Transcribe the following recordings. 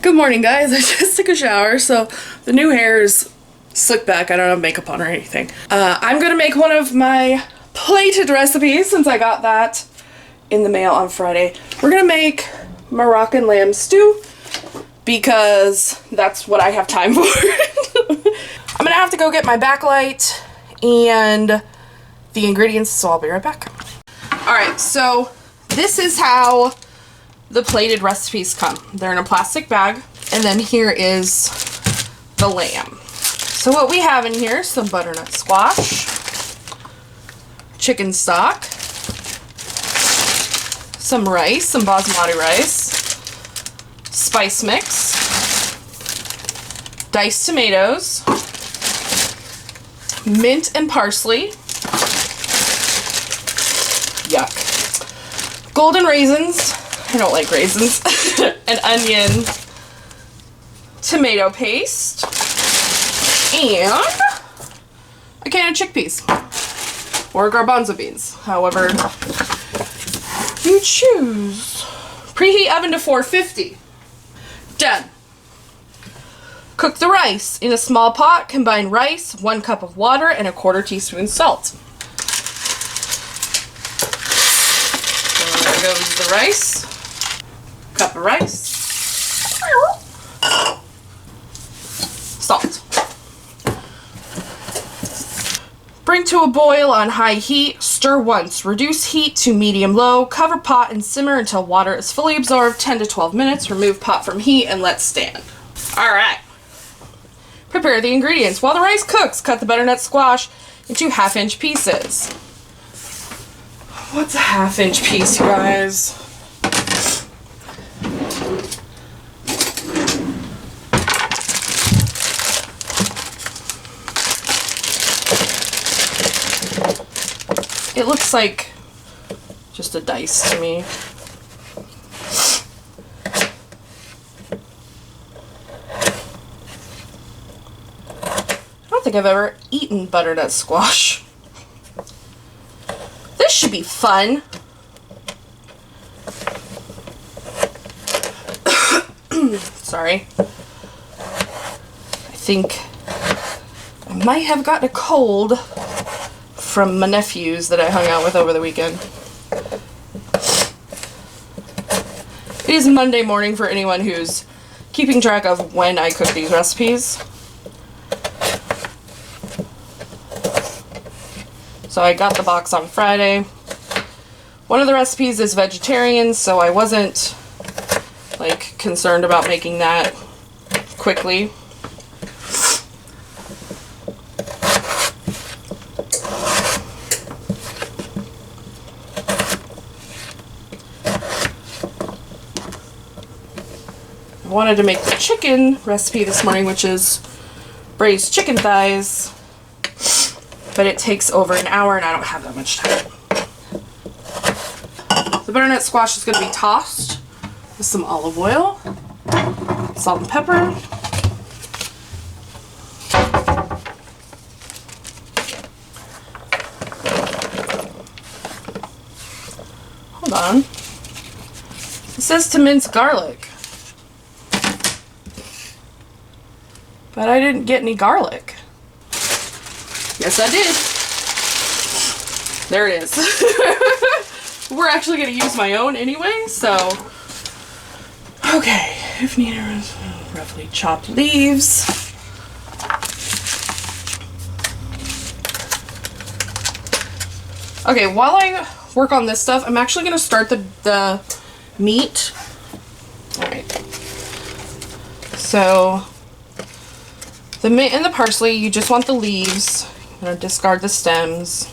Good morning, guys. I just took a shower, so the new hair is slicked back. I don't have makeup on or anything. I'm gonna make one of my plated recipes since I got that in the mail on Friday. We're gonna make Moroccan lamb stew because that's what I have time for. I'm gonna have to go get my backlight and the ingredients, so I'll be right back. Alright, so this is how the plated recipes come. They're in a plastic bag, and then here is the lamb. So what we have in here is some butternut squash, chicken stock, some rice, some basmati rice, spice mix, diced tomatoes, mint and parsley, yuck, golden raisins, I don't like raisins, an onion, tomato paste, and a can of chickpeas, or garbanzo beans, however you choose. Preheat oven to 450. Done. Cook the rice. In a small pot, combine rice, 1 cup of water, and a 1/4 teaspoon salt. So there goes the rice. Cup of rice. Salt. Bring to a boil on high heat. Stir once. Reduce heat to medium-low. Cover pot and simmer until water is fully absorbed. 10 to 12 minutes. Remove pot from heat and let stand. Alright. Prepare the ingredients. While the rice cooks, cut the butternut squash into 1/2-inch pieces. What's a 1/2-inch piece, you guys? It looks like just a dice to me. I don't think I've ever eaten butternut squash. This should be fun. Sorry. I think I might have gotten a cold from my nephews that I hung out with over the weekend. It is Monday morning for anyone who's keeping track of when I cook these recipes. So I got the box on Friday. One of the recipes is vegetarian, so I wasn't like concerned about making that quickly. I wanted to make the chicken recipe this morning, which is braised chicken thighs, but it takes over an hour and I don't have that much time. The butternut squash is going to be tossed with some olive oil, salt and pepper, hold on, it says to mince garlic. But I didn't get any garlic. Yes, I did. There it is. We're actually going to use my own anyway, so. Okay, if needed, roughly chopped leaves. Okay, while I work on this stuff, I'm actually going to start the meat. Alright. So the mint and the parsley, you just want the leaves. I'm going to discard the stems.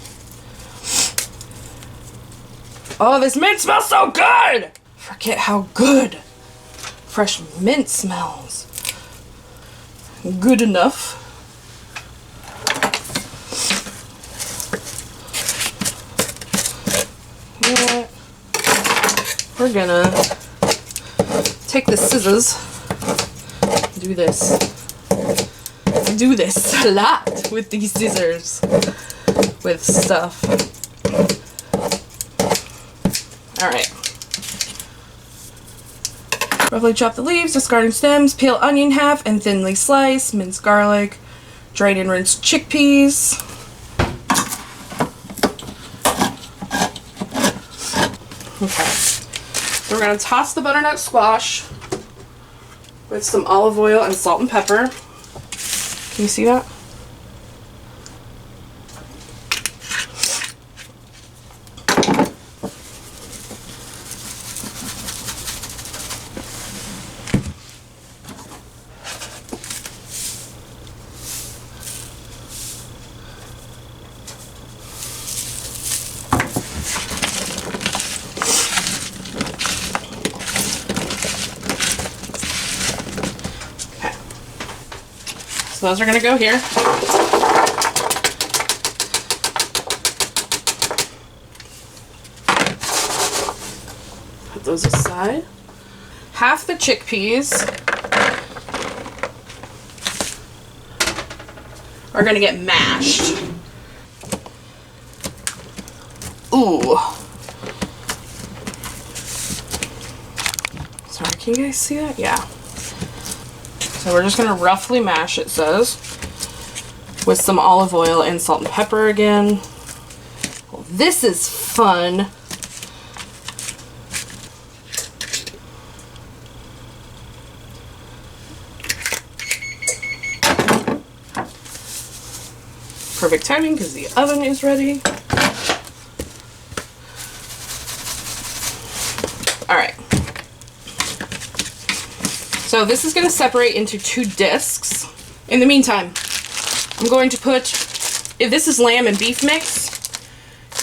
Oh, this mint smells so good! Forget how good fresh mint smells. Good enough. You know what? We're gonna take the scissors, do this. Do this a lot with these scissors, with stuff. Alright. Roughly chop the leaves, discarding stems, peel onion half and thinly slice, mince garlic, drain and rinse chickpeas. Okay, so we're going to toss the butternut squash with some olive oil and salt and pepper. Can you see that? So those are going to go here. Put those aside. Half the chickpeas are going to get mashed. Ooh. Sorry, can you guys see that? Yeah. So we're just going to roughly mash, it says, with some olive oil and salt and pepper again. Well, this is fun. Perfect timing because the oven is ready. All right. So this is going to separate into 2 discs. In the meantime, I'm going to put, if this is lamb and beef mix,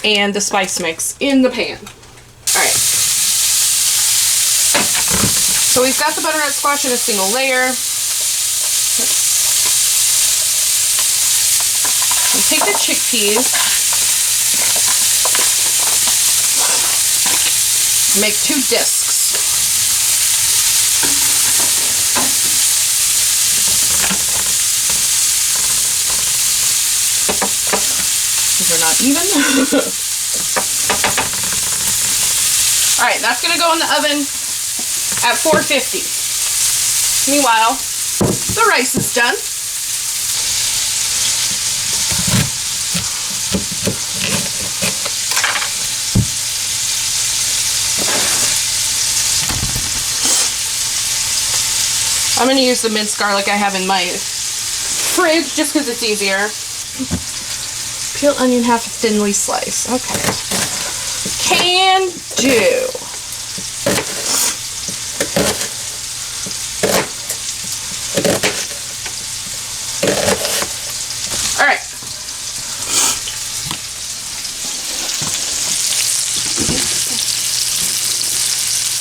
and the spice mix in the pan. Alright. So we've got the butternut squash in a single layer. I'll take the chickpeas, make 2 discs. These are not even. Alright, that's going to go in the oven at 450. Meanwhile, the rice is done. I'm going to use the minced garlic I have in my fridge just because it's easier. Peel onion half thinly slice. Okay. Can do. Alright.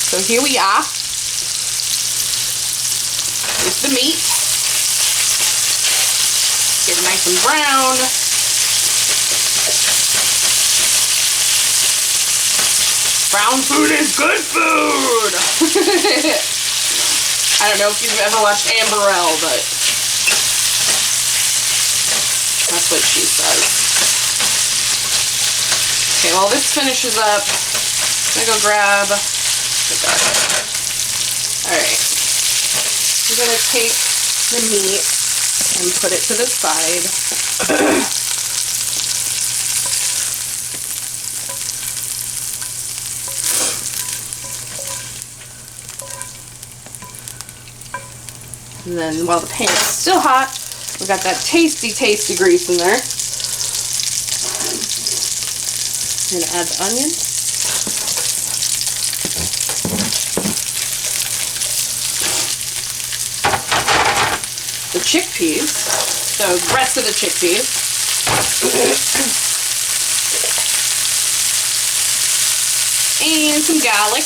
So here we are. Here's the meat. Get it nice and brown. Brown food is good food! I don't know if you've ever watched Amberelle, but that's what she says. Okay, while this finishes up, I'm gonna go grab the garlic. Alright. I'm gonna take the meat and put it to the side. And then while the pan is still hot, we've got that tasty, tasty grease in there. I'm going to add the onion. The chickpeas, so the rest of the chickpeas. And some garlic.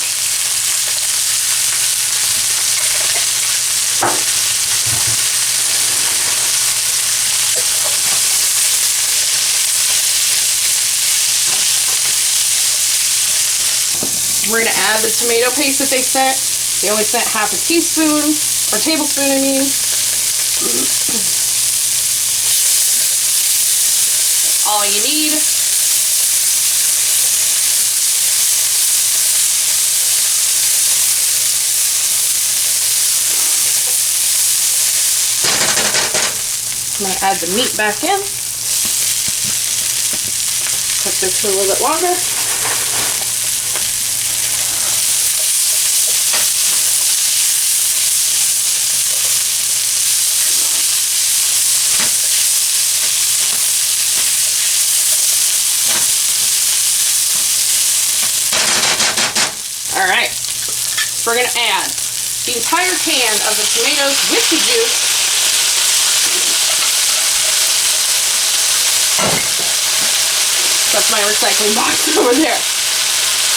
We're going to add the tomato paste that they sent. They only sent half a teaspoon, or tablespoon, I mean. All you need. I'm going to add the meat back in. Cook this for a little bit longer. All right, so we're going to add the entire can of the tomatoes with the juice. That's my recycling box over there.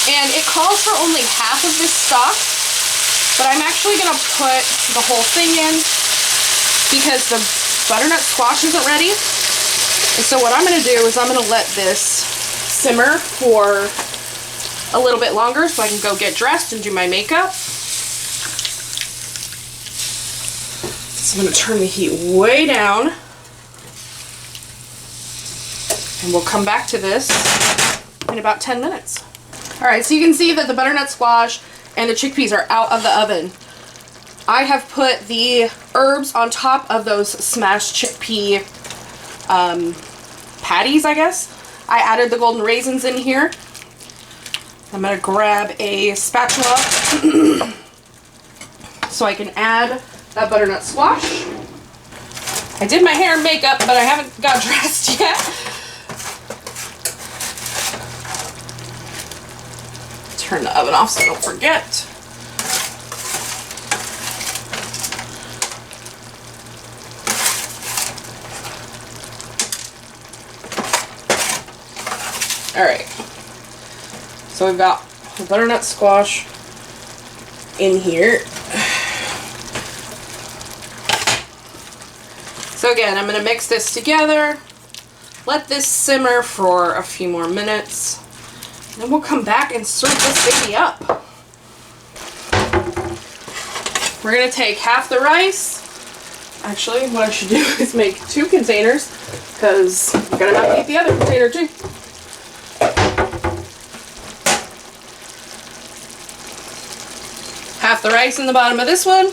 And it calls for only half of this stock, but I'm actually going to put the whole thing in because the butternut squash isn't ready. And so what I'm going to do is I'm going to let this simmer for a little bit longer so I can go get dressed and do my makeup. So I'm going to turn the heat way down. And we'll come back to this in about 10 minutes. All right, so you can see that the butternut squash and the chickpeas are out of the oven. I have put the herbs on top of those smashed chickpea patties, I guess. I added the golden raisins in here. I'm gonna grab a spatula so I can add that butternut squash. I did my hair and makeup, but I haven't got dressed yet. Turn the oven off so I don't forget. All right. So we've got the butternut squash in here. So again, I'm going to mix this together, let this simmer for a few more minutes, and then we'll come back and serve this baby up. We're going to take half the rice. Actually, what I should do is make 2 containers because I'm going to have to eat the other container too. Half the rice in the bottom of this one.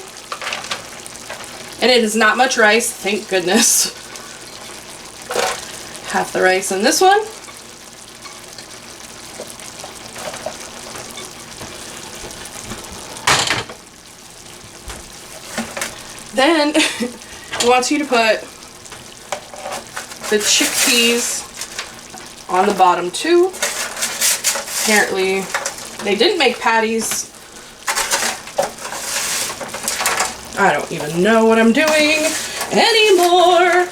And it is not much rice, thank goodness. Half the rice in this one. Then I want you to put the chickpeas on the bottom too. Apparently they didn't make patties. I don't even know what I'm doing anymore.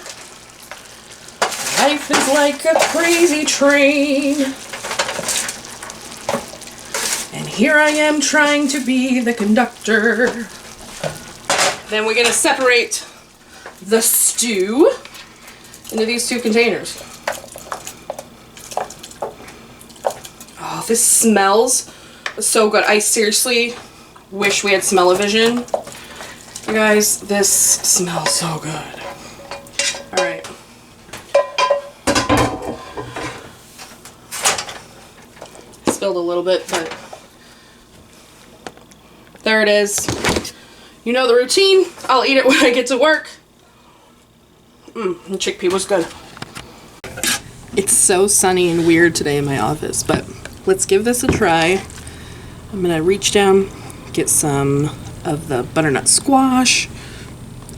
Life is like a crazy train. And here I am trying to be the conductor. Then we're going to separate the stew into these 2 containers. Oh, this smells so good. I seriously wish we had smell-o-vision. You guys, this smells so good. All right. I spilled a little bit, but there it is. You know the routine. I'll eat it when I get to work. The chickpea was good. It's so sunny and weird today in my office, but let's give this a try. I'm gonna reach down, get some of the butternut squash,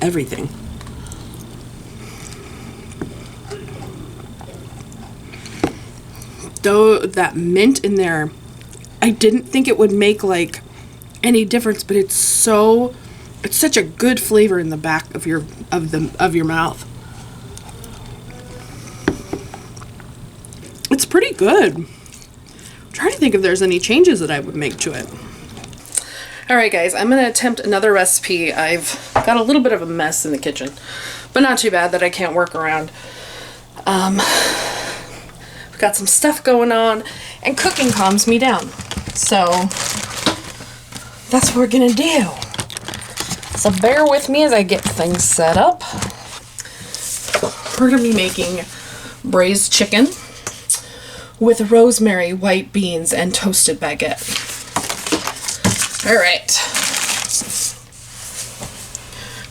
everything. Though that mint in there, I didn't think it would make like any difference, but it's such a good flavor in the back of your mouth. It's pretty good. I'm trying to think if there's any changes that I would make to it. Alright guys, I'm going to attempt another recipe. I've got a little bit of a mess in the kitchen, but not too bad that I can't work around. I've got some stuff going on, and cooking calms me down. So, that's what we're going to do. So bear with me as I get things set up. We're going to be making braised chicken with rosemary, white beans, and toasted baguette. All right.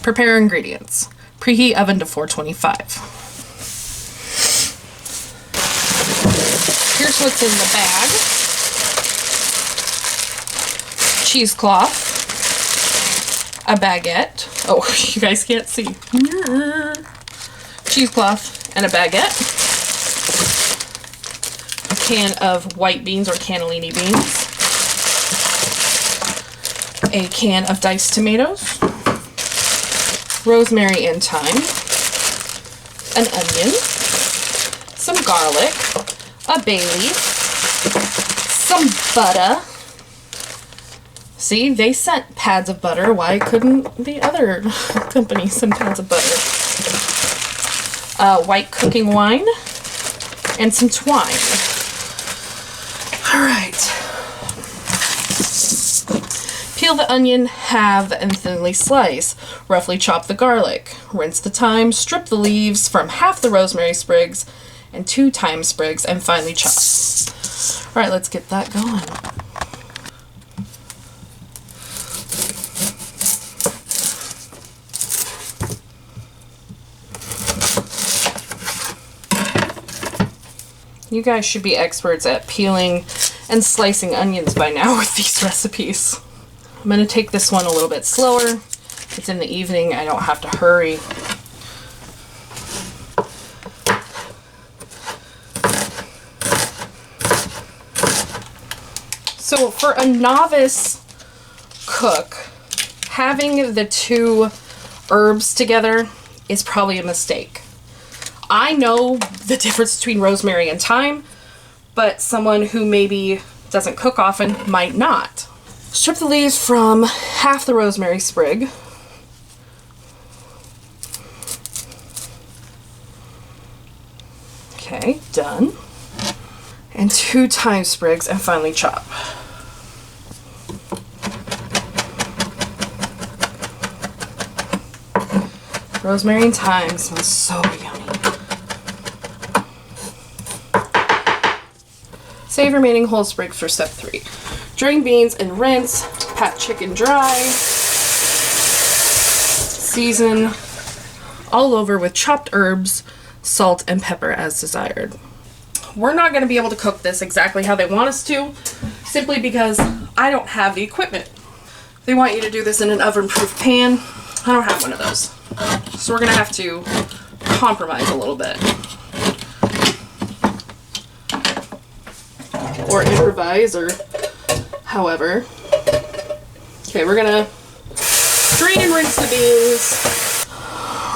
Prepare ingredients. Preheat oven to 425. Here's what's in the bag. Cheesecloth, a baguette. Oh, you guys can't see. Cheesecloth and a baguette. A can of white beans or cannellini beans. A can of diced tomatoes. Rosemary and thyme. An onion. Some garlic. A bay leaf. Some butter. See, they sent pads of butter. Why couldn't the other company send pads of butter? White cooking wine and some twine. All right. Peel the onion, halve and thinly slice. Roughly chop the garlic. Rinse the thyme, strip the leaves from half the rosemary sprigs and 2 thyme sprigs, and finely chop. All right, let's get that going. You guys should be experts at peeling and slicing onions by now with these recipes. I'm going to take this one a little bit slower. It's in the evening. I don't have to hurry. So for a novice cook, having the 2 herbs together is probably a mistake. I know the difference between rosemary and thyme, but someone who maybe doesn't cook often might not. Strip the leaves from half the rosemary sprig. Okay, done. And 2 thyme sprigs, and finely chop. Rosemary and thyme smells so yummy. Save remaining whole sprigs for step 3. Drain beans and rinse. Pat chicken dry. Season all over with chopped herbs, salt, and pepper as desired. We're not going to be able to cook this exactly how they want us to, simply because I don't have the equipment. They want you to do this in an oven-proof pan. I don't have one of those. So we're going to have to compromise a little bit. Or improvise, or however. Okay, we're going to drain and rinse the beans.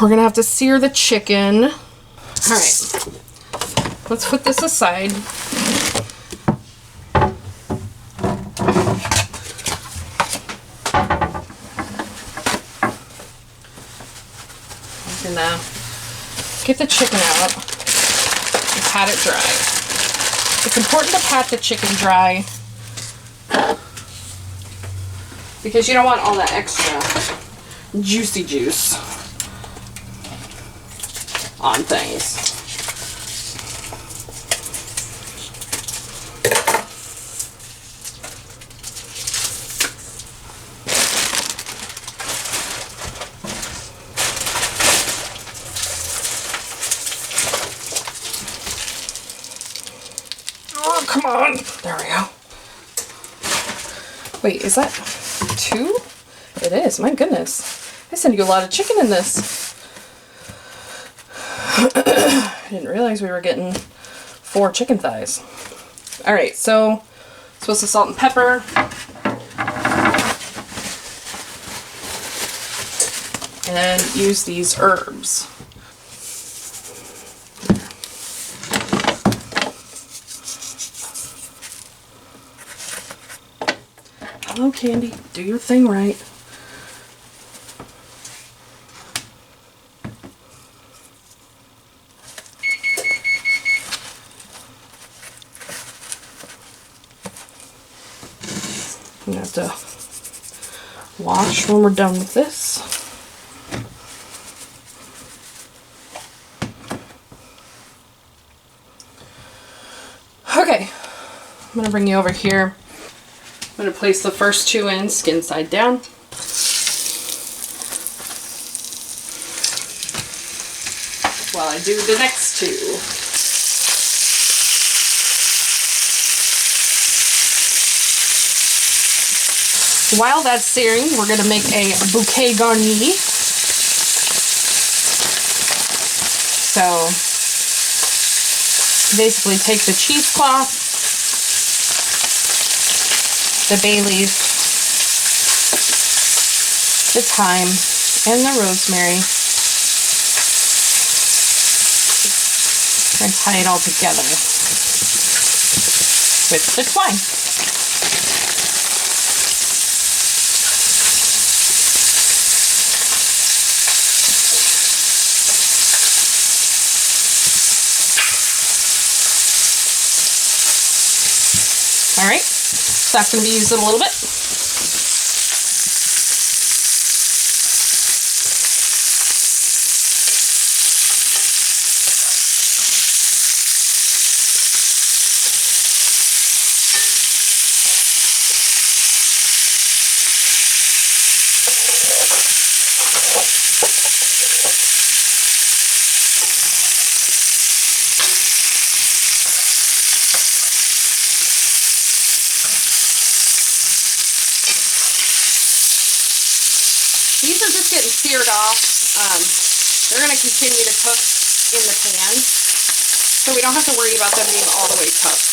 We're going to have to sear the chicken. All right. Let's put this aside. I'm gonna get the chicken out and pat it dry. It's important to pat the chicken dry because you don't want all that extra juicy juice on things. Oh, come on. There we go. Wait, is that 2? It is. My goodness. I sent you a lot of chicken in this. I didn't realize we were getting 4 chicken thighs. Alright, so supposed to salt and pepper. And use these herbs. Hello, Candy. Do your thing right. I'm gonna have to wash when we're done with this. Okay, I'm gonna bring you over here. I'm going to place the first 2 in, skin side down. while I do the next two. While that's searing, we're going to make a bouquet garni. So basically take the cheesecloth, the bay leaf, the thyme, and the rosemary, and tie it all together with the twine. Alright, so that's going to be used in a little bit. These are just getting seared off. They're going to continue to cook in the pan, so we don't have to worry about them being all the way cooked.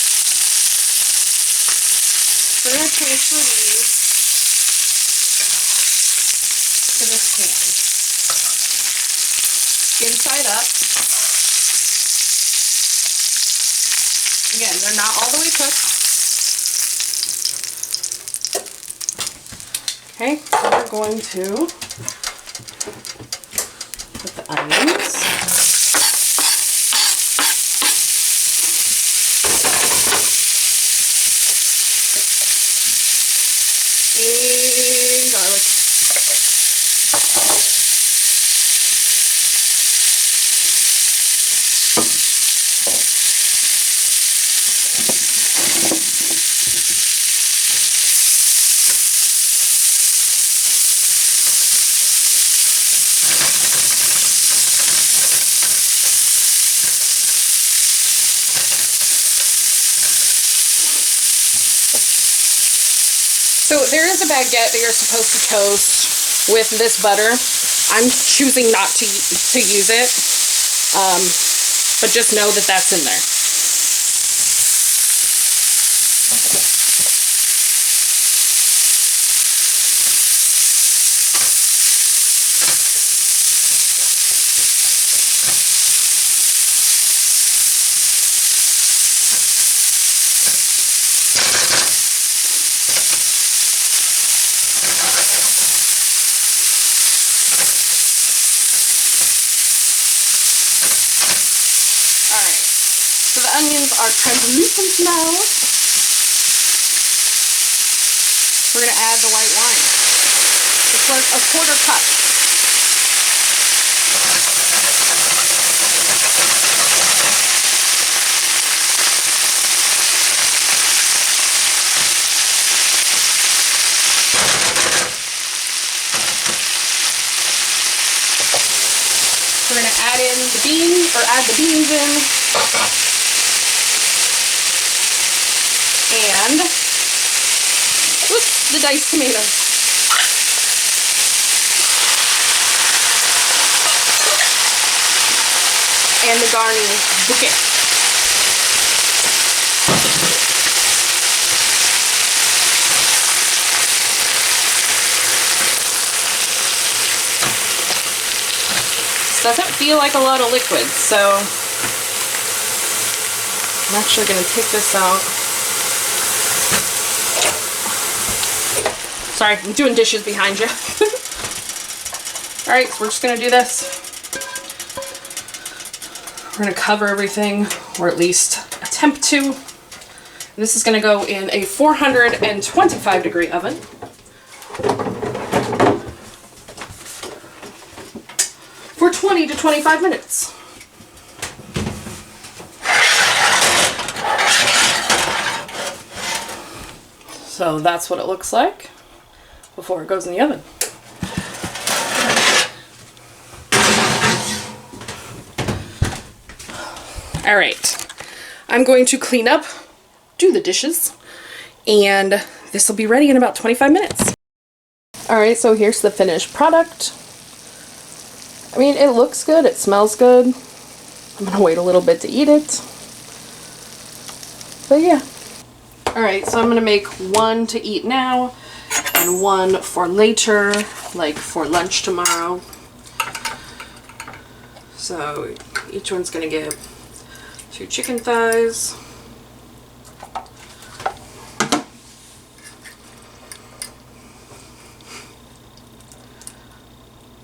So we're going to transfer these to this pan. Inside up. Again, they're not all the way cooked. Okay, so we're going to put the onions. And garlic. So there is a baguette that you're supposed to toast with this butter. I'm choosing not to use it, but just know that that's in there. So the onions are translucent now. We're going to add the white wine. It's like a quarter cup. We're going to add in the beans, or add the beans in. And oops, the diced tomatoes. And the garni bouquet. This doesn't feel like a lot of liquid, so I'm actually going to take this out. Sorry, I'm doing dishes behind you. Alright, so we're just going to do this. We're going to cover everything, or at least attempt to. This is going to go in a 425-degree oven. For 20 to 25 minutes. So that's what it looks like before it goes in the oven. All right, I'm going to clean up, do the dishes, and this will be ready in about 25 minutes. All right, so here's the finished product. I mean, it looks good, it smells good. I'm gonna wait a little bit to eat it. But yeah. All right, so I'm gonna make one to eat now and one for later, like for lunch tomorrow. So each one's gonna get 2 chicken thighs.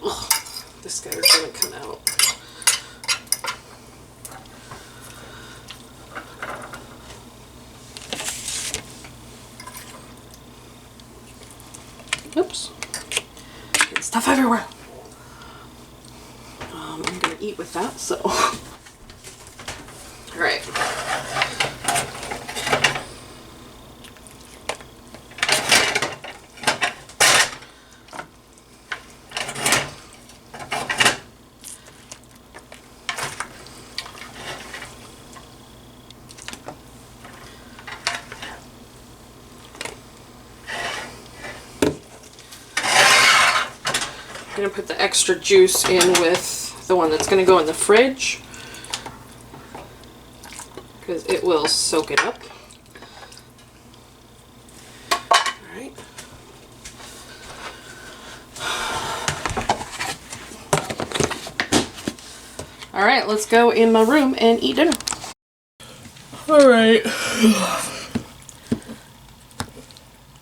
Ugh, this guy is gonna come out. Oops. Getting stuff everywhere. I'm gonna eat with that, so. Alright. I'm gonna put the extra juice in with the one that's gonna go in the fridge because it will soak it up. Alright. Alright, let's go in my room and eat dinner. Alright.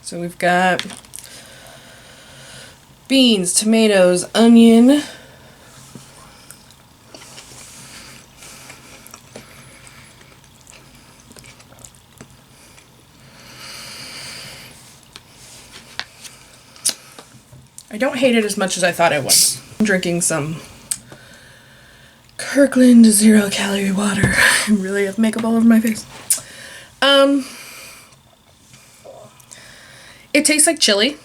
So we've got beans, tomatoes, onion, I don't hate it as much as I thought I would. I'm drinking some Kirkland 0-calorie water. I really have makeup all over my face. It tastes like chili.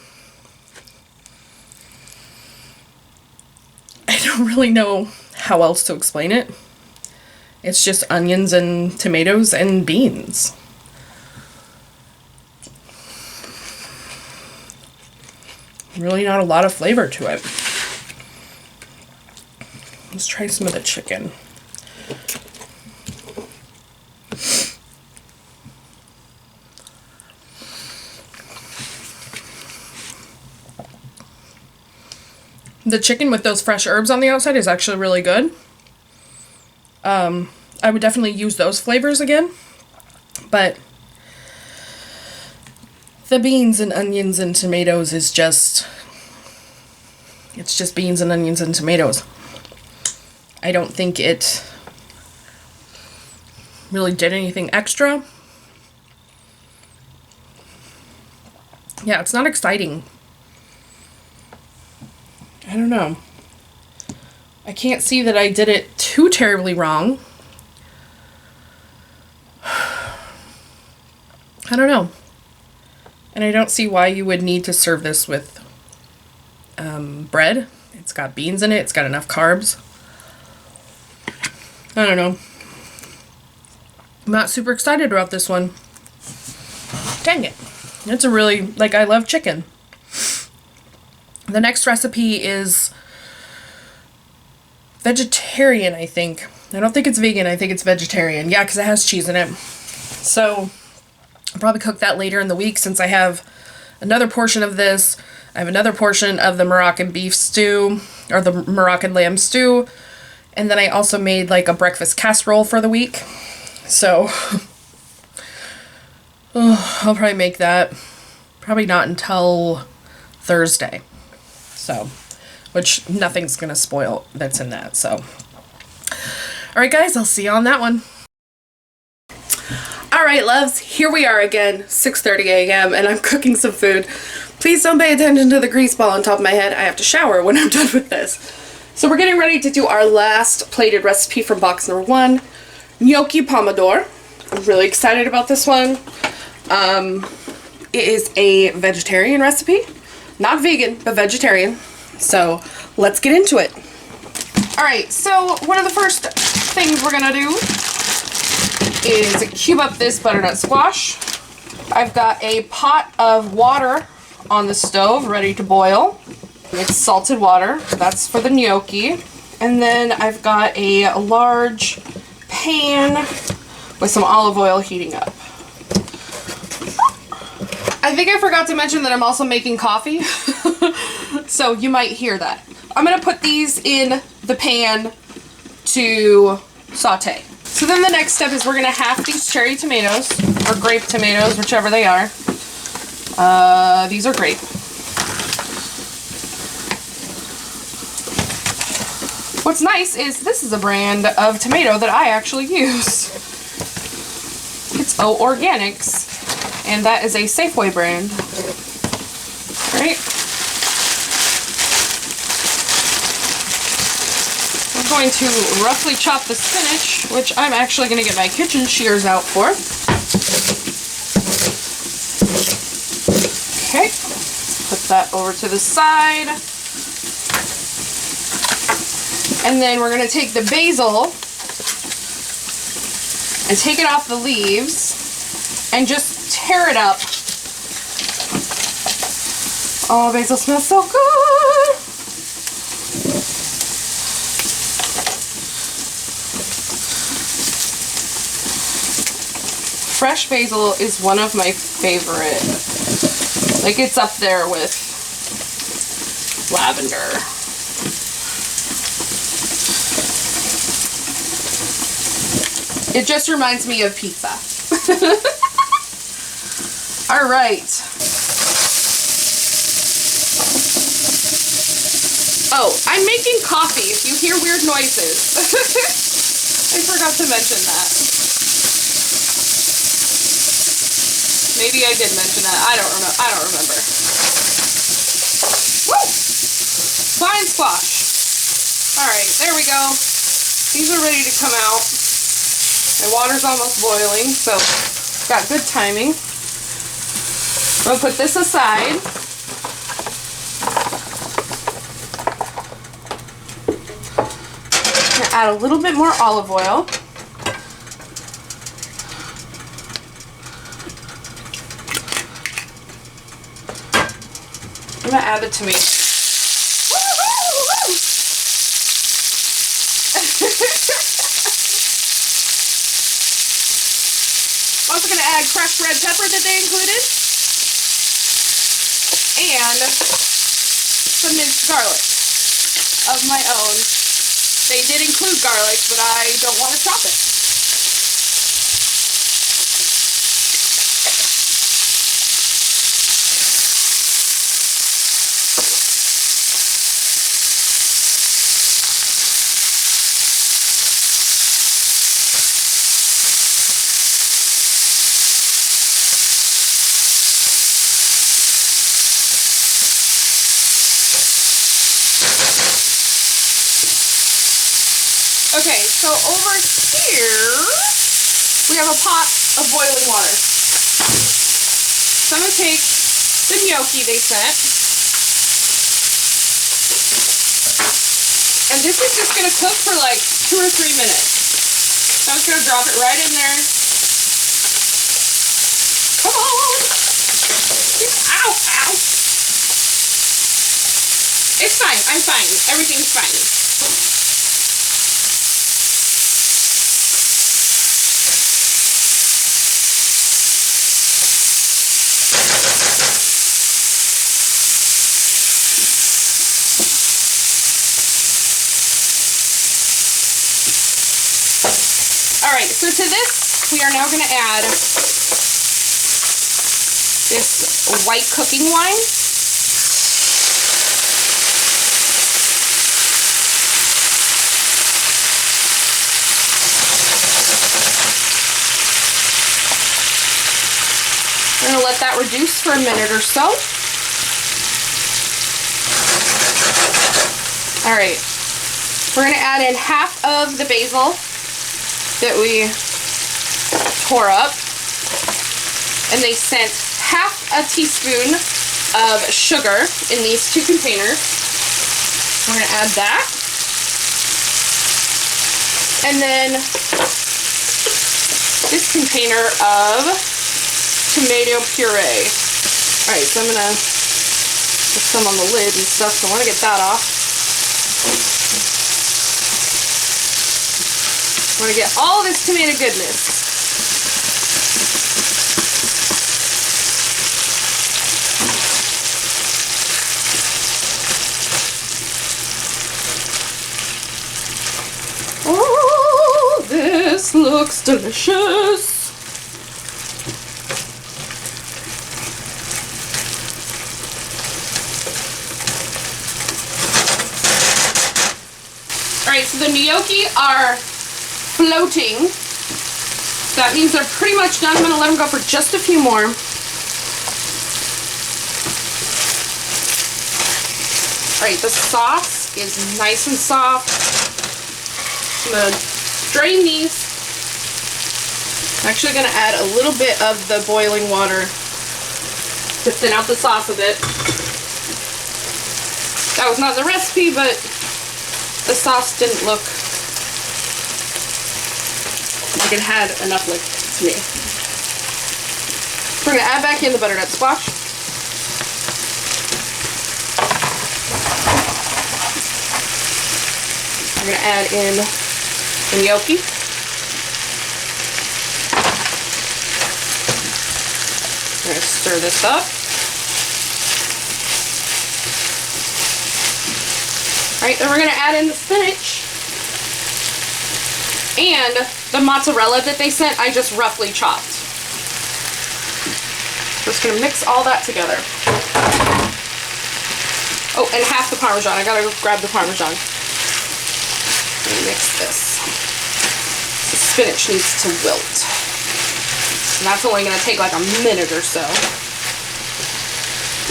I don't really know how else to explain it. It's just onions and tomatoes and beans. Really not a lot of flavor to it. Let's try some of the chicken. The chicken with those fresh herbs on the outside is actually really good. I would definitely use those flavors again, but the beans and onions and tomatoes is just, it's just beans and onions and tomatoes. I don't think it really did anything extra. Yeah, it's not exciting. I don't know. I can't see that I did it too terribly wrong. I don't know. And I don't see why you would need to serve this with bread. It's got beans in it. It's got enough carbs. I don't know. I'm not super excited about this one. Dang it. It's a really, like, I love chicken. The next recipe is vegetarian, I think. I don't think it's vegan. I think it's vegetarian. Yeah, because it has cheese in it. So I'll probably cook that later in the week since I have another portion of this. I have another portion of the Moroccan beef stew, or the Moroccan lamb stew. And then I also made like a breakfast casserole for the week. So I'll probably make that. Probably not until Thursday. So, which nothing's gonna spoil that's in that, so. Alright guys, I'll see you on that one. Alright loves, here we are again, 6:30 a.m. and I'm cooking some food. Please don't pay attention to the grease ball on top of my head. I have to shower when I'm done with this. So we're getting ready to do our last plated recipe from box number 1, gnocchi pomodoro. I'm really excited about this one. It is a vegetarian recipe. Not vegan, but vegetarian. So let's get into it. Alright, so one of the first things we're gonna do is cube up this butternut squash. I've got a pot of water on the stove ready to boil. It's salted water. That's for the gnocchi. And then I've got a large pan with some olive oil heating up. I think I forgot to mention that I'm also making coffee. So you might hear that. I'm going to put these in the pan to saute. So then the next step is we're going to half these cherry tomatoes, or grape tomatoes, whichever they are. These are grape. What's nice is this is a brand of tomato that I actually use. It's O Organics, and that is a Safeway brand. Right? We're going to roughly chop the spinach, which I'm actually going to get my kitchen shears out for. Okay, put that over to the side. And then we're going to take the basil and take it off the leaves and just tear it up. Oh, basil smells so good. Fresh basil is one of my favorite. Like, it's up there with lavender. It just reminds me of pizza. All right. Oh, I'm making coffee if you hear weird noises. I forgot to mention that. Maybe I did mention that. I don't remember. Woo! Fine squash. All right, there we go. These are ready to come out. My water's almost boiling, so got good timing. I'm gonna put this aside. I'm gonna add a little bit more olive oil. I'm gonna add the tomato. Also going to add crushed red pepper that they included, and some minced garlic of my own. They did include garlic, but I don't want to chop it. Okay, so over here, we have a pot of boiling water. So I'm going to take the gnocchi they sent. And this is just going to cook for like 2 or 3 minutes. So I'm just going to drop it right in there. Come on! Ow, ow! It's fine, I'm fine. Everything's fine. Alright, so to this, we are now going to add this white cooking wine. We're going to let that reduce for a minute or so. Alright, we're going to add in half of the basil that we tore up, and they sent half a teaspoon of sugar in these 2 containers. We're going to add that, and then this container of tomato puree. Alright, so I'm gonna put some on the lid and stuff, so I want to get that off. I want to get all this tomato goodness. Oh, this looks delicious. Alright, so the gnocchi are floating. So that means they're pretty much done. I'm going to let them go for just a few more. Alright, the sauce is nice and soft. I'm going to drain these. I'm actually going to add a little bit of the boiling water to thin out the sauce a bit. That was not the recipe, but the sauce didn't look like it had enough liquid to me. We're going to add back in the butternut squash. We're going to add in the gnocchi. We're going to stir this up. Alright, then we're going to add in the spinach. And the mozzarella that they sent, I just roughly chopped. Just going to mix all that together. Oh, and half the Parmesan. I gotta grab the Parmesan. And mix this. The spinach needs to wilt. And that's only going to take like a minute or so.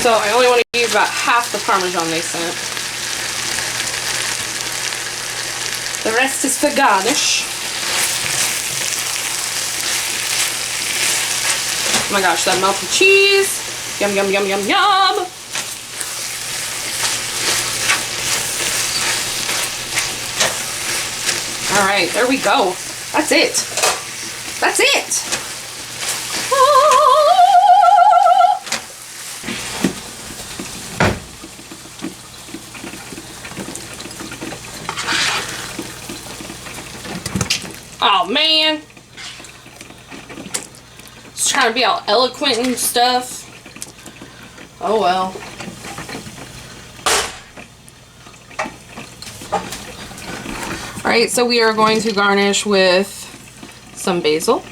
So I only want to use about half the Parmesan they sent. The rest is for garnish. Oh my gosh, that melted cheese. Yum, yum, yum, yum, yum. Alright, there we go. That's it. That's it. Oh man. Just trying to be all eloquent and stuff. Oh well. Alright, so we are going to garnish with some basil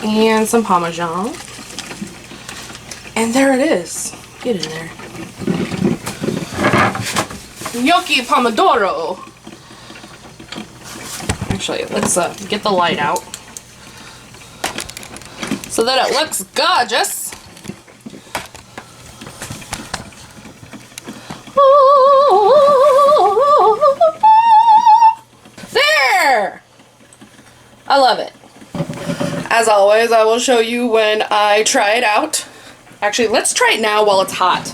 and some Parmesan. And there it is. Get in there. Gnocchi pomodoro. Actually, let's get the light out so that it looks gorgeous. There! I love it. As always, I will show you when I try it out. Actually, let's try it now while it's hot.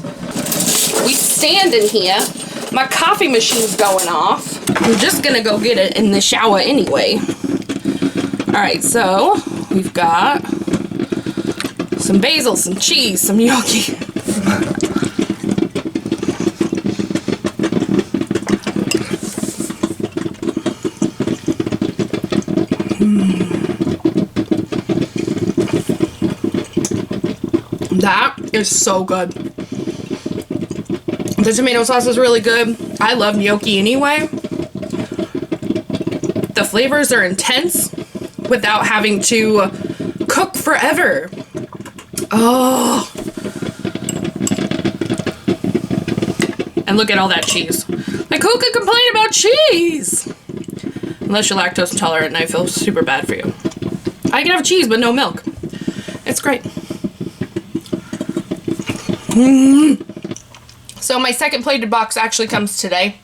We stand in here. My coffee machine's going off. I'm just gonna go get it in the shower anyway. Alright, so we've got some basil, some cheese, some gnocchi. That is so good. The tomato sauce is really good. I love gnocchi anyway. The flavors are intense without having to cook forever. Oh. And look at all that cheese. Like, who could complain about cheese? Unless you're lactose intolerant, and I feel super bad for you. I can have cheese but no milk. It's great. So my second plated box actually comes today,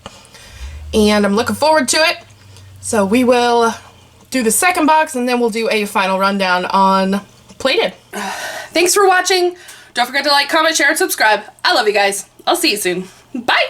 and I'm looking forward to it. So we will do the second box, and then we'll do a final rundown on plated. Thanks for watching. Don't forget to like, comment, share, and subscribe. I love you guys. I'll see you soon. Bye!